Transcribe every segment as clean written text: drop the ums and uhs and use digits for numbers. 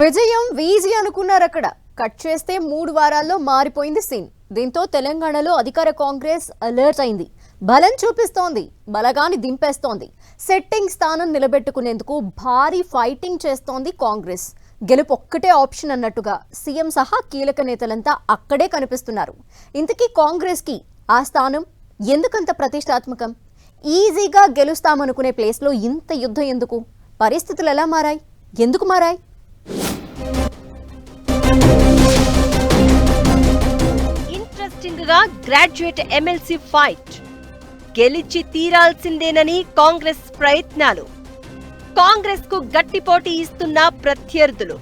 విజయం వీజీ అనుకున్నారు. అక్కడ కట్ చేస్తే 3 వారాల్లో మారిపోయింది సీన్. దీంతో తెలంగాణలో అధికార కాంగ్రెస్ అలర్ట్ అయింది. బలం చూపిస్తోంది, బలగాన్ని దింపేస్తోంది. సెట్టింగ్ స్థానం నిలబెట్టుకునేందుకు భారీ ఫైటింగ్ చేస్తోంది కాంగ్రెస్. గెలుపు ఒక్కటే ఆప్షన్ అన్నట్టుగా సీఎం సహా కీలక నేతలంతా అక్కడే కనిపిస్తున్నారు. ఇంతకీ కాంగ్రెస్ కి ఆ స్థానం ఎందుకంత ప్రతిష్టాత్మకం? ఈజీగా గెలుస్తామనుకునే ప్లేస్లో ఇంత యుద్ధం ఎందుకు? పరిస్థితులు ఎలా మారాయి? ఎందుకు మారాయి? ఇంట్రెస్టింగ్ గా గ్రాడ్యుయేట్ ఎమ్మెల్సీ ఫైట్. గెలిచి తీరాల్సిందేనని కాంగ్రెస్ ప్రయత్నాలు. కాంగ్రెస్ కు గట్టి పోటీ ఇస్తున్న ప్రత్యర్థులు.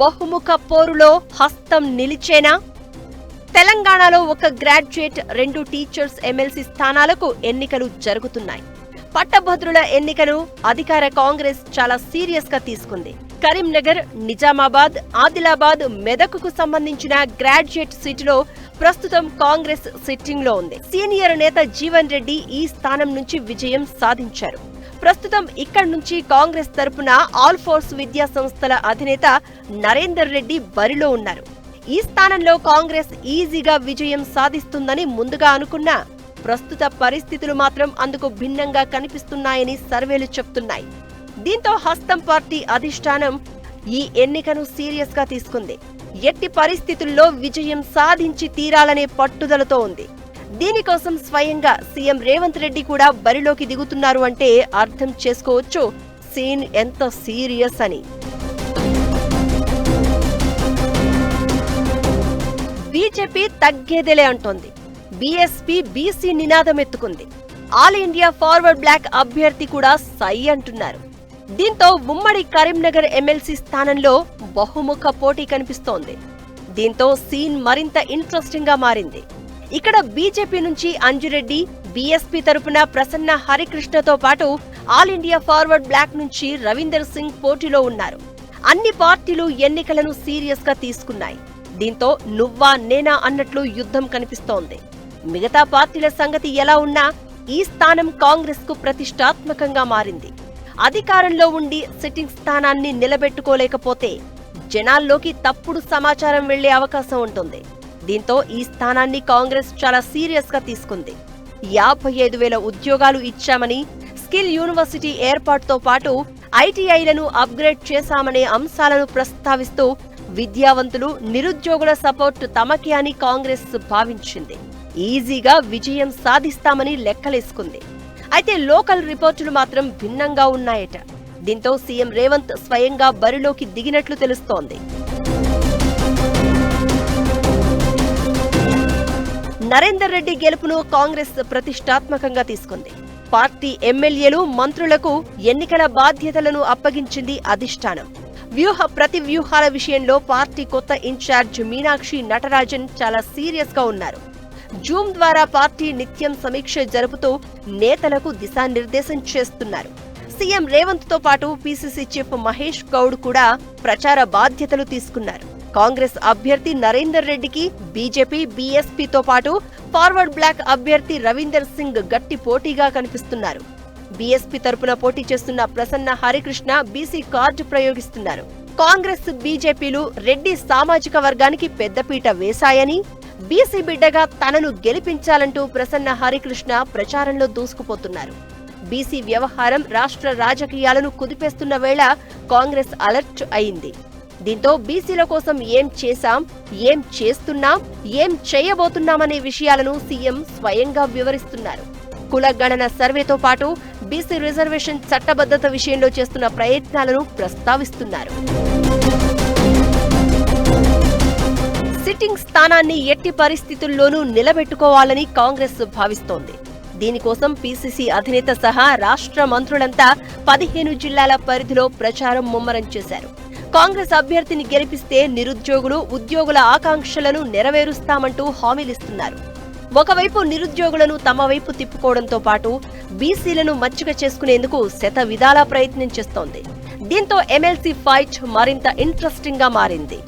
బహుముఖ పోరులో హస్తం నిలిచేనా? తెలంగాణలో ఒక గ్రాడ్యుయేట్, 2 టీచర్స్ ఎమ్మెల్సీ స్థానాలకు ఎన్నికలు జరుగుతున్నాయి. పట్టభద్రుల ఎన్నికను అధికార కాంగ్రెస్ చాలా సీరియస్ గా తీసుకుంది. కరీంనగర్, నిజామాబాద్, ఆదిలాబాద్, మెదక్కు సంబంధించిన గ్రాడ్యుయేట్ సీటులో ప్రస్తుతం కాంగ్రెస్ సిట్టింగ్ లో ఉంది. సీనియర్ నేత జీవన్ రెడ్డి ఈ స్థానం నుంచి విజయం సాధించారు. ప్రస్తుతం ఇక్కడి నుంచి కాంగ్రెస్ తరపున ఆల్ ఫోర్స్ విద్యా సంస్థల అధినేత నరేందర్ రెడ్డి బరిలో ఉన్నారు. ఈ స్థానంలో కాంగ్రెస్ ఈజీగా విజయం సాధిస్తుందని ముందుగా అనుకున్నా ప్రస్తుత పరిస్థితులు మాత్రం అందుకు భిన్నంగా కనిపిస్తున్నాయని సర్వేలు చెప్తున్నాయి. దీంతో హస్తం పార్టీ అధిష్టానం ఈ ఎన్నికను సీరియస్ గా తీసుకుంది. ఎట్టి పరిస్థితుల్లో విజయం సాధించి తీరాలనే పట్టుదలతో ఉంది. దీనికోసం స్వయంగా సీఎం రేవంత్ రెడ్డి కూడా బరిలోకి దిగుతున్నారు అంటే అర్థం చేసుకోవచ్చు సీన్ ఎంత సీరియస్ అని. బీజేపీ తగ్గేదేలే అంటోంది. బీఎస్పీ బీసీ నినాదం ఎత్తుకుంది. ఆల్ ఇండియా ఫార్వర్డ్ బ్లాక్ అభ్యర్థి కూడా సై అంటున్నారు. దీంతో ఉమ్మడి కరీంనగర్ ఎమ్మెల్సీ స్థానంలో బహుముఖ పోటీ కనిపిస్తోంది. దీంతో సీన్ మరింత ఇంట్రెస్టింగ్ గా మారింది. ఇక్కడ బీజేపీ నుంచి అంజిరెడ్డి, బీఎస్పీ తరపున ప్రసన్న హరికృష్ణతో పాటు ఆల్ ఇండియా ఫార్వర్డ్ బ్లాక్ నుంచి రవీందర్ సింగ్ పోటీలో ఉన్నారు. అన్ని పార్టీలు ఎన్నికలను సీరియస్ గా తీసుకున్నాయి. దీంతో నువ్వా నేనా అన్నట్లు యుద్ధం కనిపిస్తోంది. మిగతా పార్టీల సంగతి ఎలా ఉన్నా ఈ స్థానం కాంగ్రెస్ కు ప్రతిష్టాత్మకంగా మారింది. అధికారంలో ఉండి సిట్టింగ్ స్థానాన్ని నిలబెట్టుకోలేకపోతే జనాల్లోకి తప్పుడు సమాచారం వెళ్లే అవకాశం ఉంటుంది. దీంతో ఈ స్థానాన్ని కాంగ్రెస్ చాలా సీరియస్ గా తీసుకుంది. 55,000 ఉద్యోగాలు ఇచ్చామని, స్కిల్ యూనివర్సిటీ ఏర్పాటుతో పాటు ఐటీఐలను అప్గ్రేడ్ చేశామనే అంశాలను ప్రస్తావిస్తూ విద్యావంతులు, నిరుద్యోగుల సపోర్ట్ తమకే అని కాంగ్రెస్ భావించింది. ఈజీగా విజయం సాధిస్తామని లెక్కలేసుకుంది. అయితే లోకల్ రిపోర్టులు మాత్రం భిన్నంగా ఉన్నాయట. దీంతో సీఎం రేవంత్ స్వయంగా బరిలోకి దిగినట్లు తెలుస్తోంది. నరేందర్ రెడ్డి గెలుపును కాంగ్రెస్ ప్రతిష్టాత్మకంగా తీసుకుంది. పార్టీ ఎమ్మెల్యేలు, మంత్రులకు ఎన్నికల బాధ్యతలను అప్పగించింది అధిష్టానం. ప్రతి వ్యూహాల విషయంలో పార్టీ కొత్త ఇన్ఛార్జ్ మీనాక్షి నటరాజన్ చాలా సీరియస్ గా ఉన్నారు. జూమ్ ద్వారా పార్టీ నిత్యం సమీక్ష జరుపుతూ నేతలకు దిశానిర్దేశం చేస్తున్నారు. సీఎం రేవంత్ తో పాటు పీసీసీ చీఫ్ మహేష్ గౌడ్ కూడా ప్రచార బాధ్యతలు తీసుకున్నారు. కాంగ్రెస్ అభ్యర్థి నరేందర్ రెడ్డికి బీజేపీ, బీఎస్పీతో పాటు ఫార్వర్డ్ బ్లాక్ అభ్యర్థి రవీందర్ సింగ్ గట్టి పోటీగా కనిపిస్తున్నారు. బీఎస్పీ తరపున పోటీ చేస్తున్న ప్రసన్న హరికృష్ణ బీసీ కార్డు ప్రయోగిస్తున్నారు. కాంగ్రెస్, బీజేపీలు రెడ్డి సామాజిక వర్గానికి పెద్దపీట వేశాయని, బీసీ బిడ్డగా తనను గెలిపించాలంటూ ప్రసన్న హరికృష్ణ ప్రచారంలో దూసుకుపోతున్నారు. బీసీ వ్యవహారం రాష్ట్ర రాజకీయాలను కుదిపేస్తున్న వేళ కాంగ్రెస్ అలర్ట్ అయింది. దీంతో బీసీల కోసం ఏం చేశాం, ఏం చేస్తున్నాం, ఏం చేయబోతున్నామనే విషయాలను సీఎం స్వయంగా వివరిస్తున్నారు. కులగణన సర్వేతో పాటు బీసీ రిజర్వేషన్ చట్టబద్ధత విషయంలో చేస్తున్న ప్రయత్నాలను ప్రస్తావిస్తున్నారు. సిట్టింగ్ స్థానాన్ని ఎట్టి పరిస్థితుల్లోనూ నిలబెట్టుకోవాలని కాంగ్రెస్ భావిస్తోంది. దీనికోసం పీసీసీ అధినేత సహా రాష్ట్ర మంత్రులంతా 15 జిల్లాల పరిధిలో ప్రచారం ముమ్మరం చేశారు. కాంగ్రెస్ అభ్యర్థిని గెలిపిస్తే నిరుద్యోగులు, ఉద్యోగుల ఆకాంక్షలను నెరవేరుస్తామంటూ హామీలిస్తున్నారు. ఒకవైపు నిరుద్యోగులను తమ వైపు తిప్పుకోవడంతో పాటు బీసీలను మచ్చిక చేసుకునేందుకు శత విధాలా ప్రయత్నం చేస్తోంది. దీంతో ఎమ్మెల్సీ ఫైట్ మరింత ఇంట్రెస్టింగ్ గా మారింది.